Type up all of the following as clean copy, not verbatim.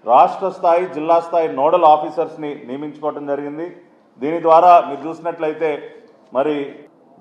రాష్ట్ర స్థాయి జిల్లా స్థాయి నోడల్ ఆఫీసర్స్ని నియమించుకోవడం జరిగింది. దీని ద్వారా మీరు చూసినట్లయితే మరి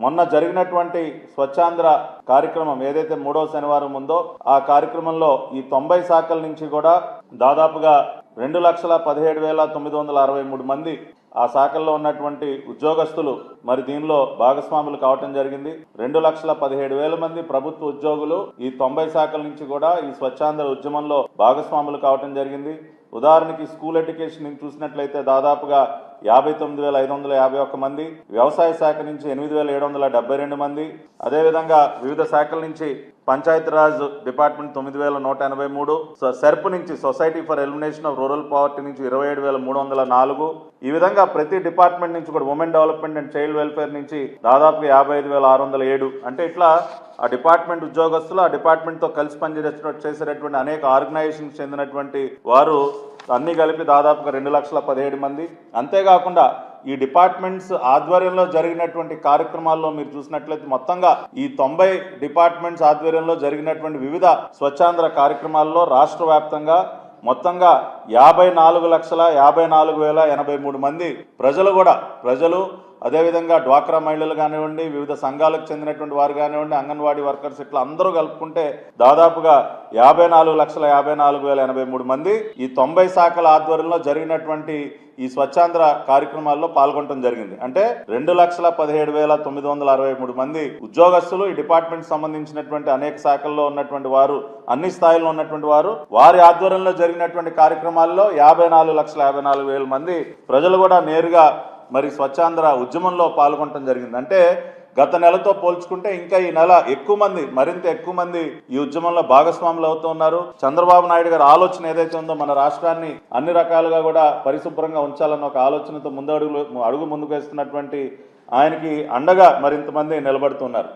మొన్న జరిగినటువంటి స్వచ్ఛాంధ్ర కార్యక్రమం ఏదైతే 3వ శనివారం ఉందో ఆ కార్యక్రమంలో ఈ 90 శాఖల నుంచి కూడా దాదాపుగా 2,17,963 మంది ఆ శాఖల్లో ఉన్నటువంటి ఉద్యోగస్తులు మరి దీనిలో భాగస్వాములు కావటం జరిగింది. 2,17,000 మంది ప్రభుత్వ ఉద్యోగులు ఈ 90 శాఖల నుంచి కూడా ఈ స్వచ్ఛాంధ్ర ఉద్యమంలో భాగస్వాములు కావటం జరిగింది. ఉదాహరణకి స్కూల్ ఎడ్యుకేషన్ చూసినట్లయితే దాదాపుగా 59,551 మంది, వ్యవసాయ శాఖ నుంచి 8,772 మంది, అదేవిధంగా వివిధ శాఖల నుంచి పంచాయతీరాజ్ డిపార్ట్మెంట్ 9,183, సెర్ప్ నుంచి society for elimination of rural poverty నుంచి 27,304, ఈ విధంగా ప్రతి డిపార్ట్మెంట్ నుంచి కూడా women development and child welfare నుంచి దాదాపుగా 55,607, అంటే ఇట్లా ఆ డిపార్ట్మెంట్ ఉద్యోగస్తులు ఆ డిపార్ట్మెంట్తో కలిసి పనిచేసేటటువంటి అనేక ఆర్గనైజేషన్కి చెందినటువంటి వారు అన్ని కలిపి దాదాపుగా 2,17,000 మంది. అంతేకాకుండా ఈ డిపార్ట్మెంట్స్ ఆధ్వర్యంలో జరిగినటువంటి కార్యక్రమాల్లో మీరు చూసినట్లయితే మొత్తంగా ఈ 90 డిపార్ట్మెంట్స్ ఆధ్వర్యంలో జరిగినటువంటి వివిధ స్వచ్ఛాంధ్ర కార్యక్రమాల్లో రాష్ట్ర వ్యాప్తంగా మొత్తంగా 54,54,083 మంది ప్రజలు అదేవిధంగా డ్వాక్రా మహిళలు కానివ్వండి, వివిధ సంఘాలకు చెందినటువంటి వారు కానివ్వండి, అంగన్వాడీ వర్కర్స్ ఇట్లా అందరూ కలుపుకుంటే దాదాపుగా 54,54,083 మంది ఈ 90 శాఖల ఆధ్వర్యంలో జరిగినటువంటి ఈ స్వచ్ఛాంధ్ర కార్యక్రమాల్లో పాల్గొనడం జరిగింది. అంటే 2,17,963 మంది ఉద్యోగస్తులు ఈ డిపార్ట్మెంట్ సంబంధించినటువంటి అనేక శాఖల్లో ఉన్నటువంటి వారు, అన్ని స్థాయిలో ఉన్నటువంటి వారు, వారి ఆధ్వర్యంలో జరిగినటువంటి కార్యక్రమాల్లో 54,54,000 మంది ప్రజలు కూడా నేరుగా మరి స్వచ్ఛాంధ్ర ఉద్యమంలో పాల్గొనడం జరిగింది. అంటే గత నెలతో పోల్చుకుంటే ఇంకా ఈ నెల మరింత ఎక్కువ మంది ఈ ఉద్యమంలో భాగస్వాములు అవుతున్నారు. చంద్రబాబు నాయుడు గారి ఆలోచన ఏదైతే ఉందో మన రాష్ట్రాన్ని అన్ని రకాలుగా కూడా పరిశుభ్రంగా ఉంచాలన్న ఒక ఆలోచనతో అడుగు ముందుకు వేస్తున్నటువంటి ఆయనకి అండగా మరింత మంది నిలబడుతున్నారు.